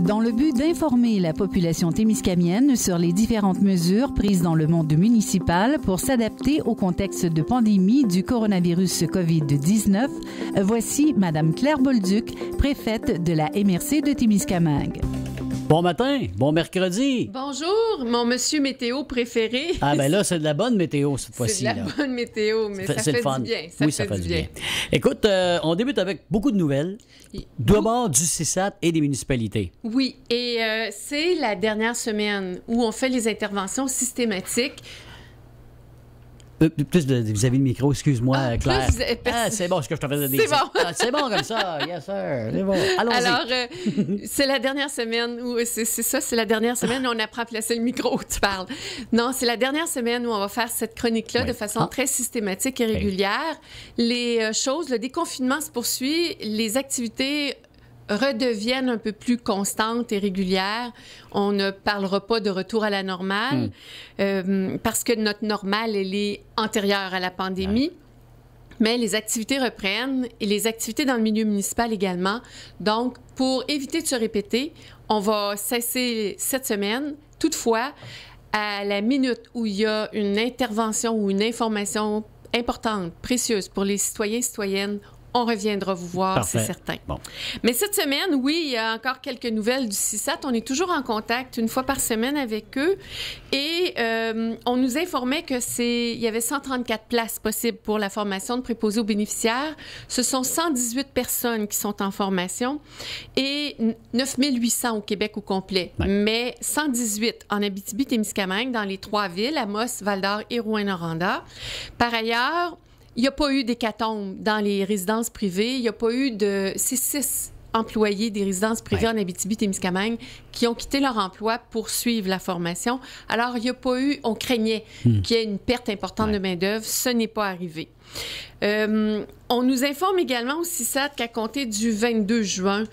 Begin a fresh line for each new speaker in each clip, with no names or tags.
Dans le but d'informer la population témiscamienne sur les différentes mesures prises dans le monde municipal pour s'adapter au contexte de pandémie du coronavirus COVID-19, voici Mme Claire Bolduc, préfète de la MRC de Témiscamingue.
Bon matin, bon mercredi.
Bonjour, mon monsieur météo préféré.
Ah ben là, c'est de la bonne météo cette fois-ci.
C'est de la bonne météo, mais ça fait du bien.
Ça fait du bien. Écoute, on débute avec beaucoup de nouvelles. D'abord du CISAT et des municipalités.
Oui, et c'est la dernière semaine où on fait les interventions systématiques.
Plus vis-à-vis le micro, excuse-moi, Claire. C'est bon, ce que je te faisais dire.
C'est bon.
C'est bon comme ça, yes sir. C'est bon. Allons-y.
Alors, c'est la dernière semaine où, c'est la dernière semaine où on apprend à placer le micro, tu parles. Non, c'est la dernière semaine où on va faire cette chronique-là de façon très systématique et régulière. Les choses, le déconfinement se poursuit, les activités redeviennent un peu plus constantes et régulières. On ne parlera pas de retour à la normale parce que notre normale, elle est antérieure à la pandémie. Mais les activités reprennent et les activités dans le milieu municipal également. Donc, pour éviter de se répéter, on va cesser cette semaine. Toutefois, à la minute où il y a une intervention ou une information importante, précieuse pour les citoyens et citoyennes, on reviendra vous voir, c'est certain. Bon. Mais cette semaine, oui, il y a encore quelques nouvelles du CISAT. On est toujours en contact une fois par semaine avec eux. Et on nous informait qu'il y avait 134 places possibles pour la formation de préposés aux bénéficiaires. Ce sont 118 personnes qui sont en formation et 9800 au Québec au complet. Ouais. Mais 118 en Abitibi-Témiscamingue, dans les 3 villes, Amos, Val-d'Or et Rouyn-Noranda. Par ailleurs, il n'y a pas eu d'hécatombe dans les résidences privées. Il n'y a pas eu de... C'est 6 employés des résidences privées en Abitibi-Témiscamingue qui ont quitté leur emploi pour suivre la formation. Alors, il n'y a pas eu... On craignait qu'il y ait une perte importante de main-d'œuvre. Ce n'est pas arrivé. On nous informe également au CISAT qu'à compter du 22 juin,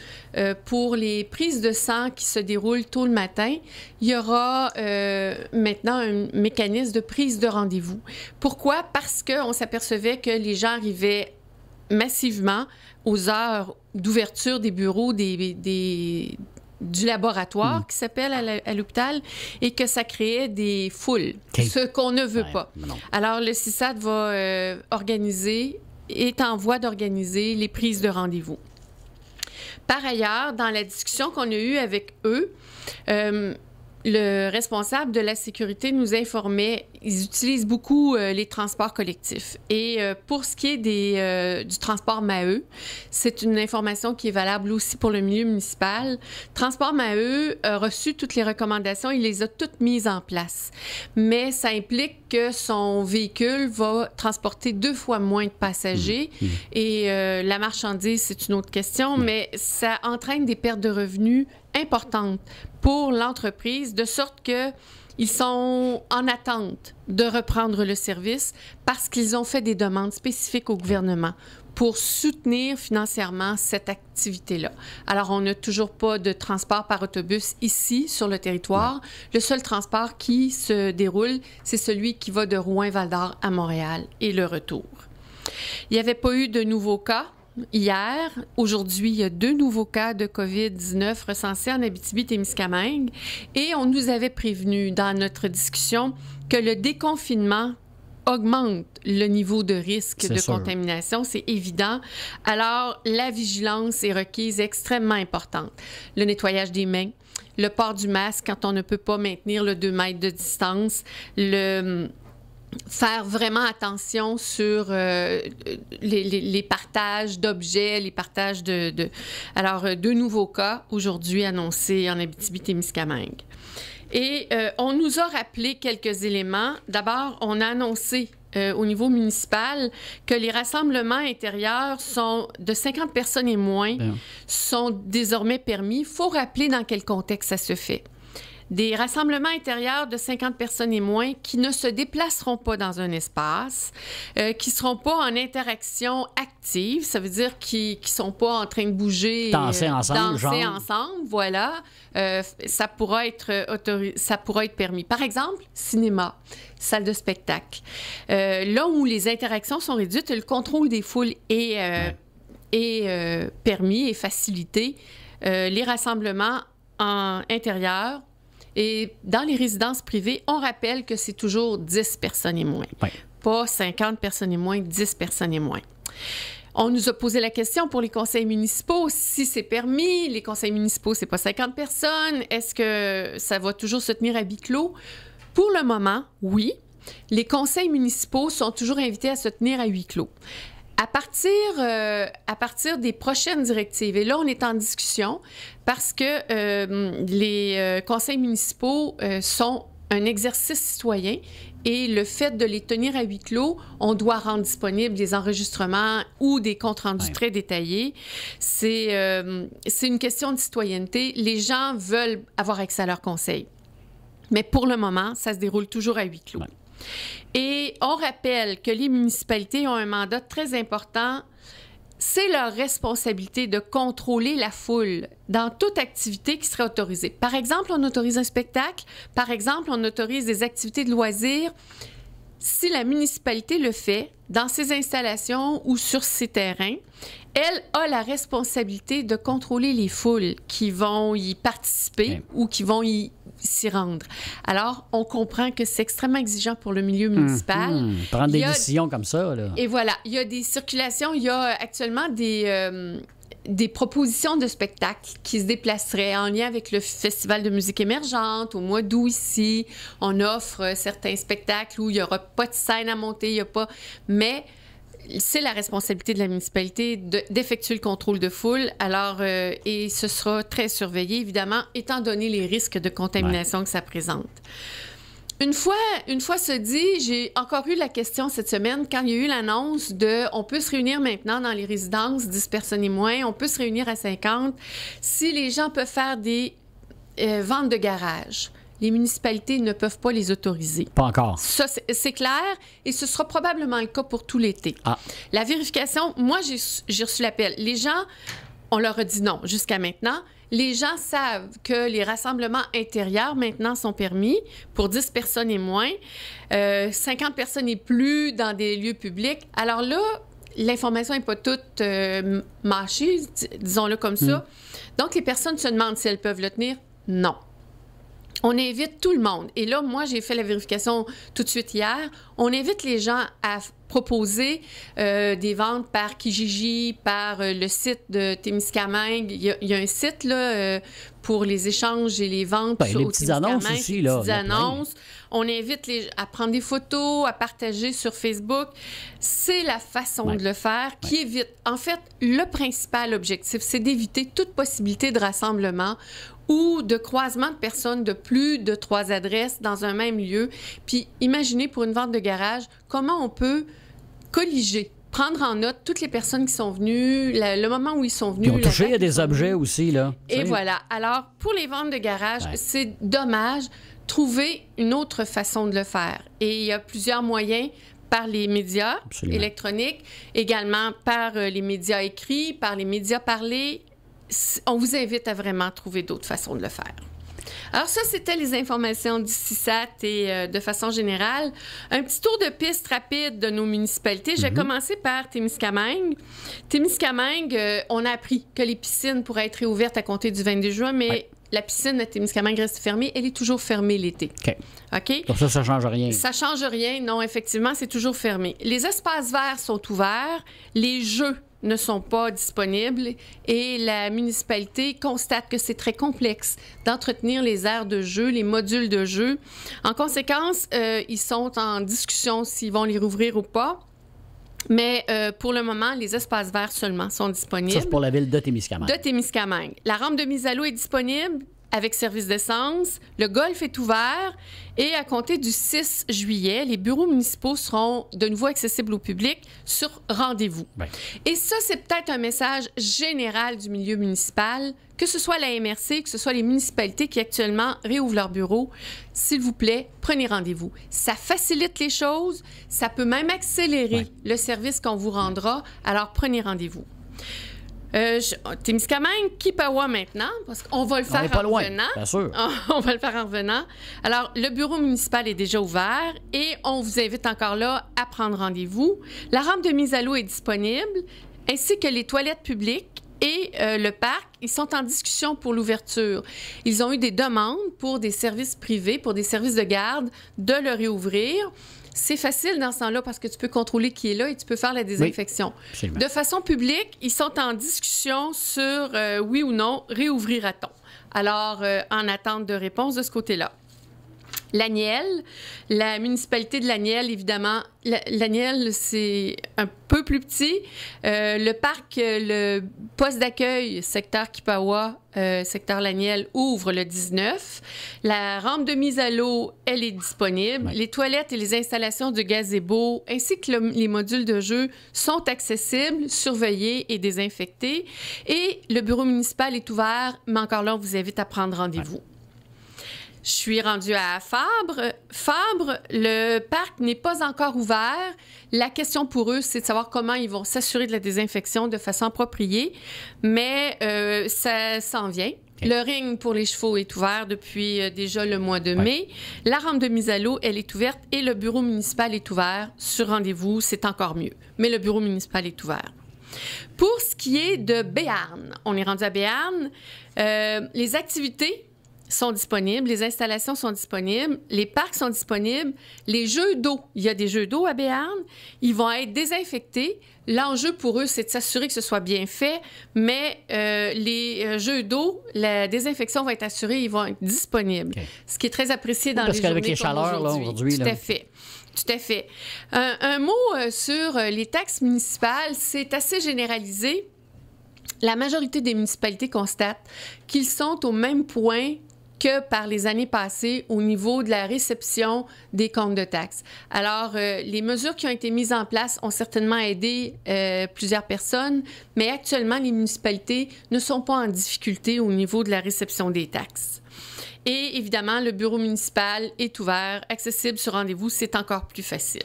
pour les prises de sang qui se déroulent tôt le matin, il y aura maintenant un mécanisme de prise de rendez-vous. Pourquoi? Parce qu'on s'apercevait que les gens arrivaient massivement aux heures d'ouverture des bureaux du laboratoire qui s'appelle à l'hôpital et que ça créait des foules, ce qu'on ne veut pas. Non. Alors, le CISAT va est en voie d'organiser les prises de rendez-vous. Par ailleurs, dans la discussion qu'on a eue avec eux, le responsable de la sécurité nous informait, ils utilisent beaucoup les transports collectifs. Et pour ce qui est du transport Maheu, c'est une information qui est valable aussi pour le milieu municipal. Transport Maheu a reçu toutes les recommandations, il les a toutes mises en place. Mais ça implique que son véhicule va transporter 2 fois moins de passagers. Et la marchandise, c'est une autre question, mais ça entraîne des pertes de revenus importantes pour l'entreprise, de sorte qu'ils sont en attente de reprendre le service parce qu'ils ont fait des demandes spécifiques au gouvernement pour soutenir financièrement cette activité-là. Alors, on n'a toujours pas de transport par autobus ici, sur le territoire. Le seul transport qui se déroule, c'est celui qui va de Rouyn-Val-d'Or à Montréal et le retour. Il n'y avait pas eu de nouveaux cas hier. Aujourd'hui, il y a 2 nouveaux cas de COVID-19 recensés en Abitibi-Témiscamingue et on nous avait prévenu dans notre discussion que le déconfinement augmente le niveau de risque de contamination, c'est évident. Alors, la vigilance est requise extrêmement importante. Le nettoyage des mains, le port du masque quand on ne peut pas maintenir le 2 mètres de distance, faire vraiment attention sur les partages d'objets, les partages Alors, 2 nouveaux cas aujourd'hui annoncés en Abitibi-Témiscamingue. Et on nous a rappelé quelques éléments. D'abord, on a annoncé au niveau municipal que les rassemblements intérieurs sont de 50 personnes et moins sont désormais permis. Il faut rappeler dans quel contexte ça se fait. Des rassemblements intérieurs de 50 personnes et moins qui ne se déplaceront pas dans un espace, qui ne seront pas en interaction active, ça veut dire qu'ils ne sont pas en train de bouger,
danser ensemble,
voilà. Ça pourra être permis. Par exemple, cinéma, salle de spectacle. Là où les interactions sont réduites, le contrôle des foules est permis et facilité. Les rassemblements intérieur. Et dans les résidences privées, on rappelle que c'est toujours 10 personnes et moins.
Oui.
Pas 50 personnes et moins, 10 personnes et moins. On nous a posé la question pour les conseils municipaux, si c'est permis. Les conseils municipaux, c'est pas 50 personnes. Est-ce que ça va toujours se tenir à huis clos? Pour le moment, oui. Les conseils municipaux sont toujours invités à se tenir à huis clos. À partir des prochaines directives, et là, on est en discussion parce que les conseils municipaux sont un exercice citoyen et le fait de les tenir à huis clos, on doit rendre disponibles des enregistrements ou des comptes rendus très détaillés. C'est une question de citoyenneté. Les gens veulent avoir accès à leurs conseils. Mais pour le moment, ça se déroule toujours à huis clos. Ouais. Et on rappelle que les municipalités ont un mandat très important. C'est leur responsabilité de contrôler la foule dans toute activité qui serait autorisée. Par exemple, on autorise un spectacle. Par exemple, on autorise des activités de loisirs. Si la municipalité le fait dans ses installations ou sur ses terrains, elle a la responsabilité de contrôler les foules qui vont y participer ou qui vont s'y rendre. Alors, on comprend que c'est extrêmement exigeant pour le milieu municipal.
Prendre des décisions comme ça, là.
Et voilà, il y a des circulations, il y a actuellement des propositions de spectacles qui se déplaceraient en lien avec le Festival de musique émergente. Au mois d'août, ici, on offre certains spectacles où il n'y aura pas de scène à monter, il n'y a pas... Mais c'est la responsabilité de la municipalité d'effectuer le contrôle de foule. Alors, et ce sera très surveillé, évidemment, étant donné les risques de contamination que ça présente. Une fois ce dit, j'ai encore eu la question cette semaine quand il y a eu l'annonce de on peut se réunir maintenant dans les résidences, 10 personnes et moins, on peut se réunir à 50 si les gens peuvent faire des ventes de garage. Les municipalités ne peuvent pas les autoriser.
Pas encore.
Ça, c'est clair, et ce sera probablement le cas pour tout l'été.
Ah.
La vérification, moi, j'ai reçu l'appel. Les gens, on leur a dit non jusqu'à maintenant. Les gens savent que les rassemblements intérieurs, maintenant, sont permis pour 10 personnes et moins, 50 personnes et plus dans des lieux publics. Alors là, l'information n'est pas toute mâchée, disons-le comme ça. Donc, les personnes se demandent si elles peuvent le tenir. Non. On invite tout le monde. Et là, moi, j'ai fait la vérification tout de suite hier. On invite les gens à proposer des ventes par Kijiji, par le site de Témiscamingue. Il y a un site là, pour les échanges et les ventes
sur les petites annonces aussi.
Les petites annonces. On invite à prendre des photos, à partager sur Facebook. C'est la façon de le faire qui évite... En fait, le principal objectif, c'est d'éviter toute possibilité de rassemblement ou de croisement de personnes de plus de 3 adresses dans un même lieu. Puis imaginez pour une vente de garage, comment on peut colliger, prendre en note toutes les personnes qui sont venues, le moment où ils sont venus.
Ils ont touché à des objets aussi, là.
Et voilà. Alors, pour les ventes de garage, c'est dommage. Trouver une autre façon de le faire. Et il y a plusieurs moyens par les médias électroniques, également par les médias écrits, par les médias parlés. On vous invite à vraiment trouver d'autres façons de le faire. Alors ça, c'était les informations du CISAT et de façon générale. Un petit tour de piste rapide de nos municipalités. Je vais commencer par Témiscamingue. Témiscamingue, on a appris que les piscines pourraient être réouvertes à compter du 22 juin, mais la piscine de Témiscamingue reste fermée. Elle est toujours fermée l'été. OK?
Donc ça ne change rien.
Ça ne change rien. Non, effectivement, c'est toujours fermé. Les espaces verts sont ouverts. Les jeux ne sont pas disponibles et la municipalité constate que c'est très complexe d'entretenir les aires de jeu, les modules de jeu. En conséquence, ils sont en discussion s'ils vont les rouvrir ou pas. Mais pour le moment, les espaces verts seulement sont disponibles.
Ça, c'est pour la ville de Témiscamingue.
De Témiscamingue. La rampe de mise à l'eau est disponible avec service d'essence. Le golf est ouvert. Et à compter du 6 juillet, les bureaux municipaux seront de nouveau accessibles au public sur rendez-vous. Et ça, c'est peut-être un message général du milieu municipal, que ce soit la MRC, que ce soit les municipalités qui actuellement réouvrent leurs bureaux. S'il vous plaît, prenez rendez-vous. Ça facilite les choses. Ça peut même accélérer le service qu'on vous rendra. Alors, prenez rendez-vous. Témiscamingue, Kipawa maintenant, parce qu'on va le faire en revenant.
Bien sûr.
On va le faire en revenant. Alors, le bureau municipal est déjà ouvert et on vous invite encore là à prendre rendez-vous. La rampe de mise à l'eau est disponible, ainsi que les toilettes publiques et le parc, ils sont en discussion pour l'ouverture. Ils ont eu des demandes pour des services privés, pour des services de garde, de le réouvrir. C'est facile dans ce temps-là parce que tu peux contrôler qui est là et tu peux faire la désinfection.
Oui,
de façon publique, ils sont en discussion sur oui ou non, réouvrira-t-on? Alors, en attente de réponse de ce côté-là. L'Aniel, la municipalité de l'Aniel, évidemment, l'Aniel, c'est un peu plus petit. Le parc, le poste d'accueil, secteur Kipawa, secteur l'Aniel, ouvre le 19. La rampe de mise à l'eau, elle est disponible. Oui. Les toilettes et les installations de gazebo, ainsi que les modules de jeu sont accessibles, surveillés et désinfectés. Et le bureau municipal est ouvert, mais encore là, on vous invite à prendre rendez-vous. Oui. Je suis rendue à Fabre. Fabre, le parc n'est pas encore ouvert. La question pour eux, c'est de savoir comment ils vont s'assurer de la désinfection de façon appropriée, mais ça s'en vient. Okay. Le ring pour les chevaux est ouvert depuis déjà le mois de mai. La rampe de mise à l'eau, elle est ouverte et le bureau municipal est ouvert. Sur rendez-vous, c'est encore mieux. Mais le bureau municipal est ouvert. Pour ce qui est de Béarn, on est rendu à Béarn. Les activités sont disponibles, les installations sont disponibles, les parcs sont disponibles, les jeux d'eau, il y a des jeux d'eau à Béarn, ils vont être désinfectés. L'enjeu pour eux, c'est de s'assurer que ce soit bien fait, mais les jeux d'eau, la désinfection va être assurée, ils vont être disponibles. Okay. Ce qui est très apprécié dans les journées
avec les chaleurs aujourd'hui.
Tout à fait. Tout à fait. Un mot sur les taxes municipales, c'est assez généralisé. La majorité des municipalités constatent qu'ils sont au même point que par les années passées au niveau de la réception des comptes de taxes. Alors, les mesures qui ont été mises en place ont certainement aidé plusieurs personnes, mais actuellement, les municipalités ne sont pas en difficulté au niveau de la réception des taxes. Et évidemment, le bureau municipal est ouvert, accessible sur rendez-vous, c'est encore plus facile.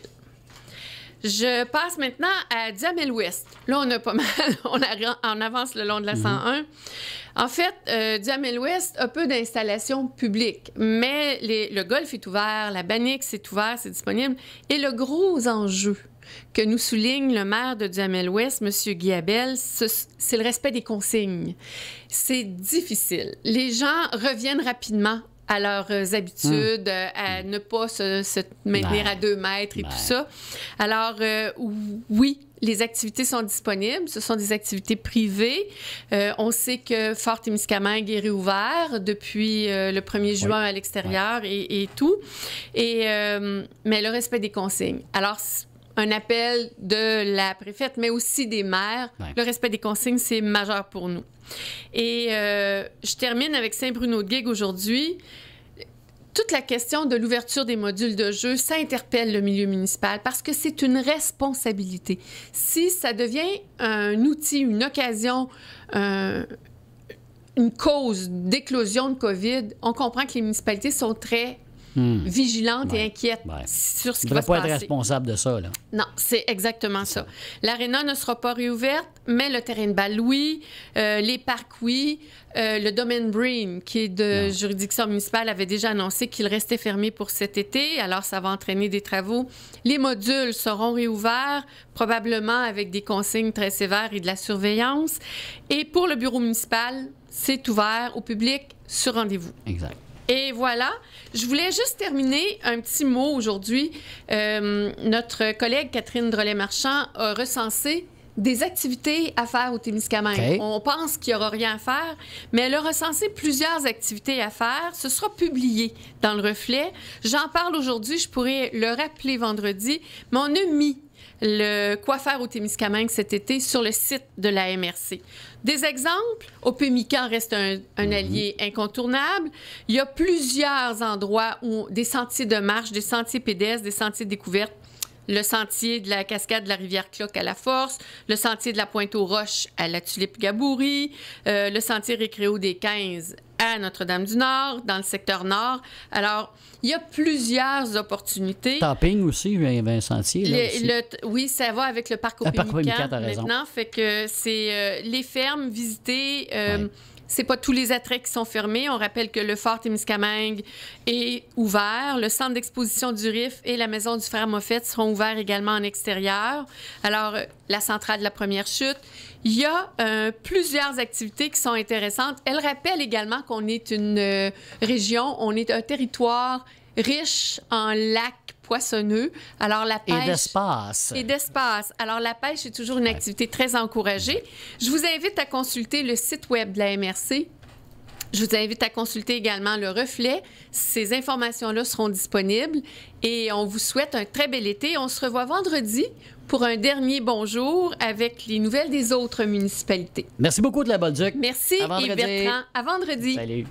Je passe maintenant à Duhamel-Ouest. Là, on a pas mal, on avance le long de la 101. En fait, Duhamel-Ouest a peu d'installations publiques, mais le golf est ouvert, la Banix est ouvert, c'est disponible. Et le gros enjeu que nous souligne le maire de Duhamel-Ouest, M. Guy Abel, c'est le respect des consignes. C'est difficile. Les gens reviennent rapidement à leurs habitudes, à ne pas se maintenir à 2 mètres et tout ça. Alors, oui, les activités sont disponibles. Ce sont des activités privées. On sait que Fort-Témiscamingue est réouvert depuis le 1er juin à l'extérieur et tout. Mais le respect des consignes. Alors, un appel de la préfète, mais aussi des maires. Le respect des consignes, c'est majeur pour nous. Et je termine avec Saint-Bruno-de-Guigue aujourd'hui. Toute la question de l'ouverture des modules de jeu, ça interpelle le milieu municipal parce que c'est une responsabilité. Si ça devient un outil, une occasion, une cause d'éclosion de COVID, on comprend que les municipalités sont très vigilantes et inquiètes sur ce qui va se passer. On ne devrait pas être
responsable de ça, là.
Non, c'est exactement ça. L'aréna ne sera pas réouverte, mais le terrain de balle, oui. Les parcs, oui. Le domaine Breen, qui est de juridiction municipale, avait déjà annoncé qu'il restait fermé pour cet été. Alors, ça va entraîner des travaux. Les modules seront réouverts, probablement avec des consignes très sévères et de la surveillance. Et pour le bureau municipal, c'est ouvert au public sur rendez-vous.
Exact.
Et voilà, je voulais juste terminer un petit mot aujourd'hui. Notre collègue Catherine Drolet-Marchand a recensé des activités à faire au Témiscamingue. Okay. On pense qu'il n'y aura rien à faire, mais elle a recensé plusieurs activités à faire. Ce sera publié dans le Reflet. J'en parle aujourd'hui, je pourrais le rappeler vendredi, mais on a mis le quoi faire au Témiscamingue cet été sur le site de la MRC. Des exemples, Opémican reste un allié incontournable. Il y a plusieurs endroits où des sentiers de marche, des sentiers pédestres, des sentiers de découverte. Le sentier de la cascade de la rivière Cloque à La Force, le sentier de la Pointe-aux-Roches à la Tulipe-Gaboury, le sentier Récréo des 15 à Notre-Dame-du-Nord, dans le secteur nord. Alors, il y a plusieurs opportunités.
Tapping aussi, il y avait un sentier. Là, aussi.
Oui, ça va avec le parc Opémican maintenant. Fait que c'est les fermes visitées. C'est pas tous les attraits qui sont fermés. On rappelle que le Fort Témiscamingue est ouvert. Le centre d'exposition du RIF et la maison du frère Moffett seront ouverts également en extérieur. Alors, la centrale de la Première Chute. Il y a plusieurs activités qui sont intéressantes. Elle rappelle également qu'on est une région, on est un territoire riche en lacs poissonneux. Alors, la pêche...
Et
d'espace. Alors, la pêche est toujours une activité très encouragée. Je vous invite à consulter le site web de la MRC. Je vous invite à consulter également le Reflet. Ces informations-là seront disponibles. Et on vous souhaite un très bel été. On se revoit vendredi pour un dernier bonjour avec les nouvelles des autres municipalités.
Merci beaucoup de la Bolduc.
Merci et Bertrand. À vendredi.
Salut.